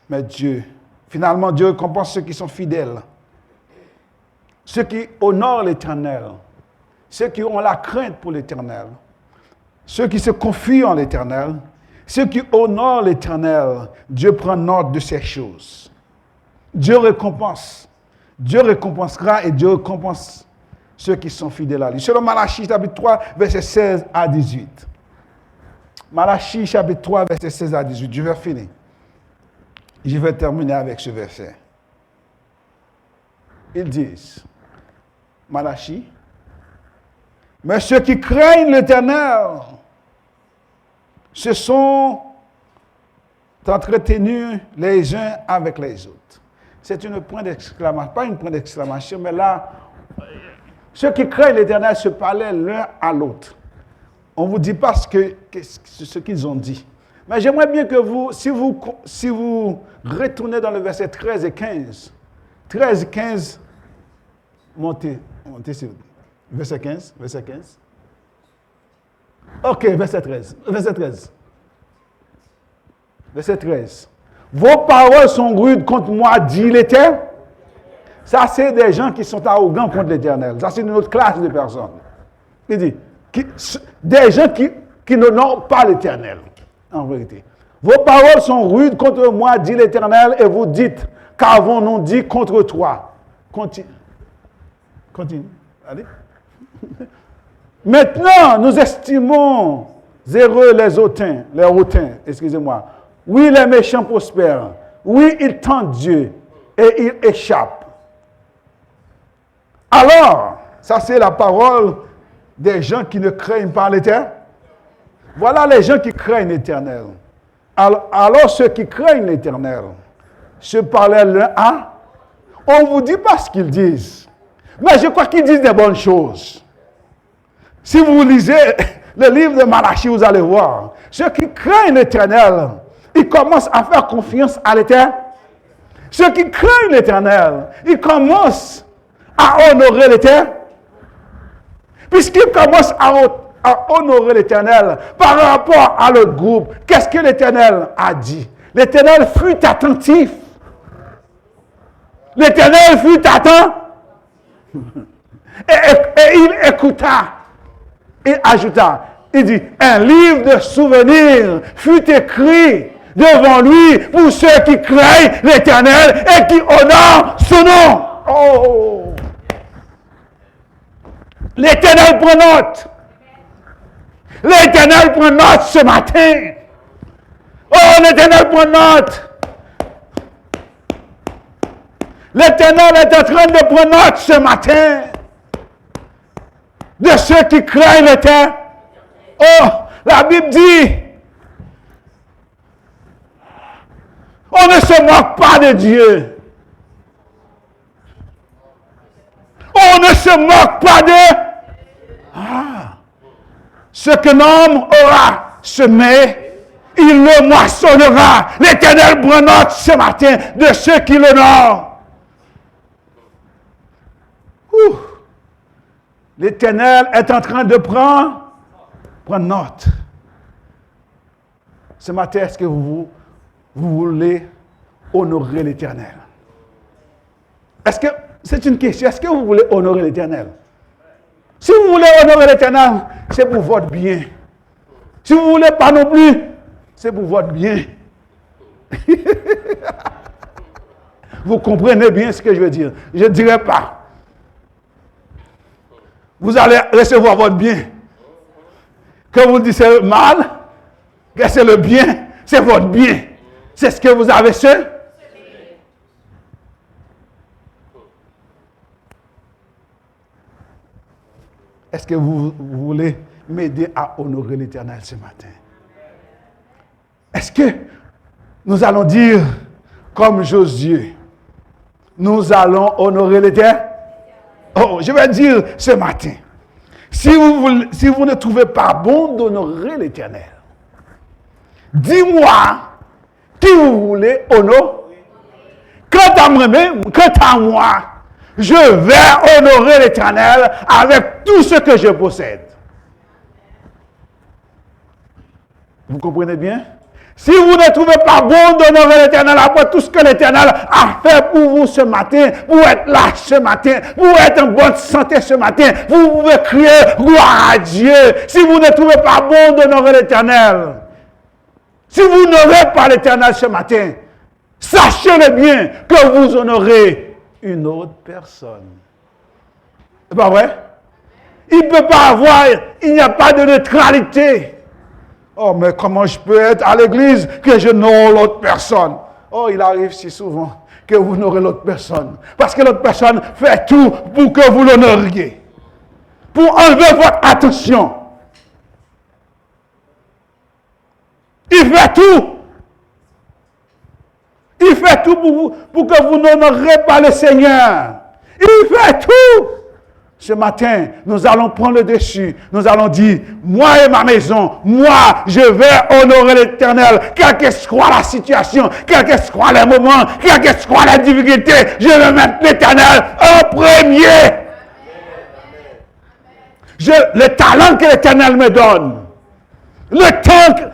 Mais Dieu, finalement, Dieu récompense ceux qui sont fidèles, ceux qui honorent l'Éternel, ceux qui ont la crainte pour l'Éternel, ceux qui se confient en l'Éternel, ceux qui honorent l'Éternel. Dieu prend note de ces choses. Dieu récompense. Dieu récompensera et Dieu récompense ceux qui sont fidèles à lui. Selon Malachie chapitre 3, versets 16 à 18. Malachie chapitre 3, versets 16 à 18. Je vais finir. Je vais terminer avec ce verset. Ils disent, Malachie, Mais ceux qui craignent l'Éternel se sont entretenus les uns avec les autres. C'est une point d'exclamation, pas une point d'exclamation, mais là, ceux qui craignent l'Éternel se parlaient l'un à l'autre. On ne vous dit pas ce qu'ils ont dit. Mais j'aimerais bien que vous, si vous retournez dans le verset 13 et 15, 13 et 15, montez sur verset 15. Ok, verset 13. Verset 13. Vos paroles sont rudes contre moi, dit l'Éternel. Ça, c'est des gens qui sont arrogants contre l'Éternel. Ça, c'est une autre classe de personnes. Il dit, des gens qui n'honorent pas l'Éternel, en vérité. Vos paroles sont rudes contre moi, dit l'Éternel, et vous dites, qu'avons-nous dit contre toi? Continue. Allez. Maintenant, nous estimons heureux les hautains, excusez-moi. Oui, les méchants prospèrent. Oui, ils tentent Dieu et ils échappent. Alors, ça c'est la parole des gens qui ne craignent pas l'Éternel. Voilà les gens qui craignent l'Éternel. Alors ceux qui craignent l'Éternel se parlaient l'un à. On ne vous dit pas ce qu'ils disent. Mais je crois qu'ils disent des bonnes choses. Si vous lisez le livre de Malachie, vous allez voir. Ceux qui craignent l'Éternel, ils commencent à faire confiance à l'Éternel. Ceux qui craignent l'Éternel, ils commencent à honorer l'Éternel. Puisqu'ils commencent à honorer l'Éternel par rapport à l'autre groupe, qu'est-ce que l'Éternel a dit? L'Éternel fut attentif. L'Éternel fut attentif. Et il écouta. Il ajouta, il dit, un livre de souvenirs fut écrit devant lui pour ceux qui craignent l'Éternel et qui honorent son nom. Oh! L'Éternel prend note. L'Éternel prend note ce matin. Oh, l'Éternel prend note. L'Éternel est en train de prendre note ce matin de ceux qui craignent l'Éternel. Oh, la Bible dit, on ne se moque pas de Dieu. On ne se moque pas de... Ce que l'homme aura semé, il le moissonnera. L'Éternel prend note ce matin de ceux qui l'honorent. L'Éternel est en train de prendre note. Ce matin, est-ce que vous voulez honorer l'Éternel? Est-ce que, c'est une question, est-ce que vous voulez honorer l'Éternel? Si vous voulez honorer l'Éternel, c'est pour votre bien. Si vous ne voulez pas non plus, c'est pour votre bien. Vous comprenez bien ce que je veux dire. Je ne dirai pas. Vous allez recevoir votre bien. Que vous dites c'est mal, que c'est le bien, c'est votre bien. C'est ce que vous avez seul. Est-ce que vous voulez m'aider à honorer l'Éternel ce matin? Est-ce que nous allons dire, comme Josué, nous allons honorer l'Éternel? Oh, je vais dire ce matin, si vous ne trouvez pas bon d'honorer l'Éternel, dis-moi qui vous voulez honorer. Quant à moi, je vais honorer l'Éternel avec tout ce que je possède. Vous comprenez bien? Si vous ne trouvez pas bon d'honorer l'Éternel après tout ce que l'Éternel a fait pour vous ce matin, pour être là ce matin, pour être en bonne santé ce matin, vous pouvez crier gloire à Dieu. Si vous ne trouvez pas bon d'honorer l'Éternel, si vous n'honorez pas l'Éternel ce matin, sachez-le bien que vous honorez une autre personne. C'est pas vrai? Il ne peut pas avoir, il n'y a pas de neutralité. Oh, mais comment je peux être à l'église que je n'honore l'autre personne? Oh, il arrive si souvent que vous n'aurez l'autre personne. Parce que l'autre personne fait tout pour que vous l'honoriez. pour enlever votre attention. Il fait tout. Il fait tout pour que vous n'honorez pas le Seigneur. Il fait tout. Ce matin, nous allons prendre le dessus. Nous allons dire, moi et ma maison, moi, je vais honorer l'Éternel. Quelle que soit la situation, quel que soit les moments, quelle que soit la difficulté, je vais mettre l'Éternel en premier. Le talent que l'Éternel me donne, le temps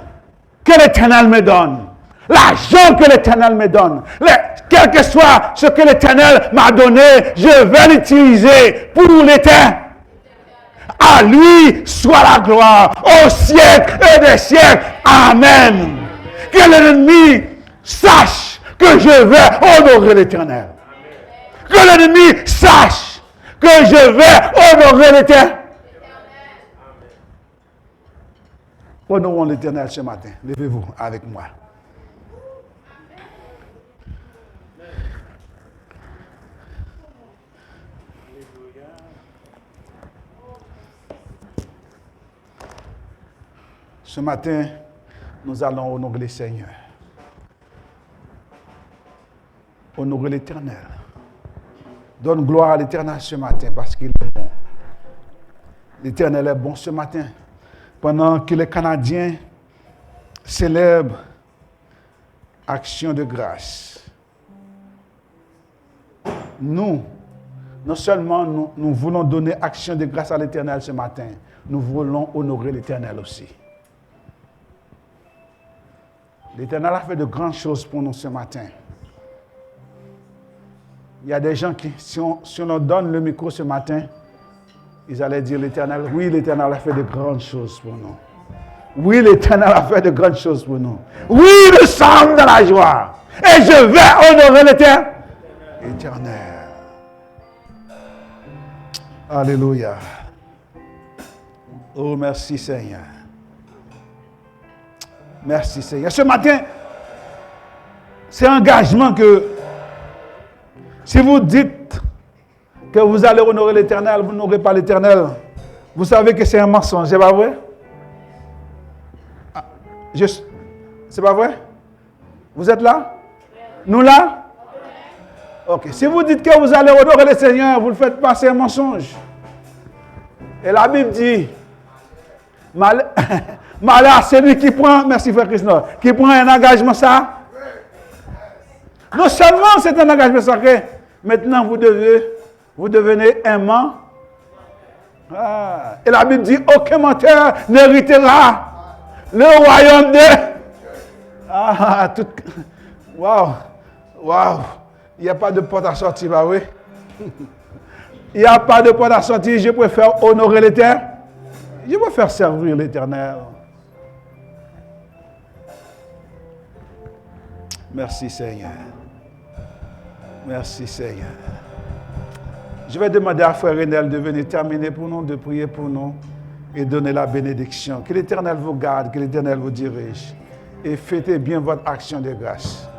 que l'Éternel me donne, l'argent que l'Éternel me donne, quel que soit ce que l'Éternel m'a donné, je vais l'utiliser pour l'Éternel. À lui soit la gloire au siècle et des siècles. Amen. Que l'ennemi sache que je vais honorer l'Éternel. Que l'ennemi sache que je vais honorer l'Éternel. Honorons l'Éternel ce matin. Levez-vous avec moi. Ce matin, nous allons honorer le Seigneur. Honorer l'Éternel. Donne gloire à l'Éternel ce matin parce qu'il est bon. L'Éternel est bon ce matin. Pendant que les Canadiens célèbrent Action de grâce, nous, non seulement nous voulons donner action de grâce à l'Éternel ce matin, nous voulons honorer l'Éternel aussi. L'Éternel a fait de grandes choses pour nous ce matin. Il y a des gens qui, si on leur donne le micro ce matin, ils allaient dire l'Éternel, oui, l'Éternel a fait de grandes choses pour nous. Oui, l'Éternel a fait de grandes choses pour nous. Oui, nous sommes dans la joie. Et je vais honorer l'Éternel. Éternel. Alléluia. Oh, merci Seigneur. Merci Seigneur. Ce matin, c'est un engagement que si vous dites que vous allez honorer l'Éternel, vous n'aurez pas l'Éternel. Vous savez que c'est un mensonge, c'est pas vrai? C'est pas vrai? Vous êtes là? Nous là? Ok. Si vous dites que vous allez honorer le Seigneur, vous ne le faites pas, c'est un mensonge. Et la Bible dit, malheur à celui qui prend, merci frère Christophe, qui prend un engagement ça. Non seulement c'est un engagement sacré, maintenant vous devenez aimant. Et la Bible dit, aucun menteur n'héritera le royaume de... Waouh. Il n'y a pas de porte à sortir, bah oui. Il n'y a pas de porte à sortir. Je préfère honorer l'Éternel. Je préfère servir l'Éternel. Merci Seigneur. Merci Seigneur. Je vais demander à Frère Renel de venir terminer pour nous, de prier pour nous et donner la bénédiction. Que l'Éternel vous garde, que l'Éternel vous dirige. Et fêtez bien votre action de grâce.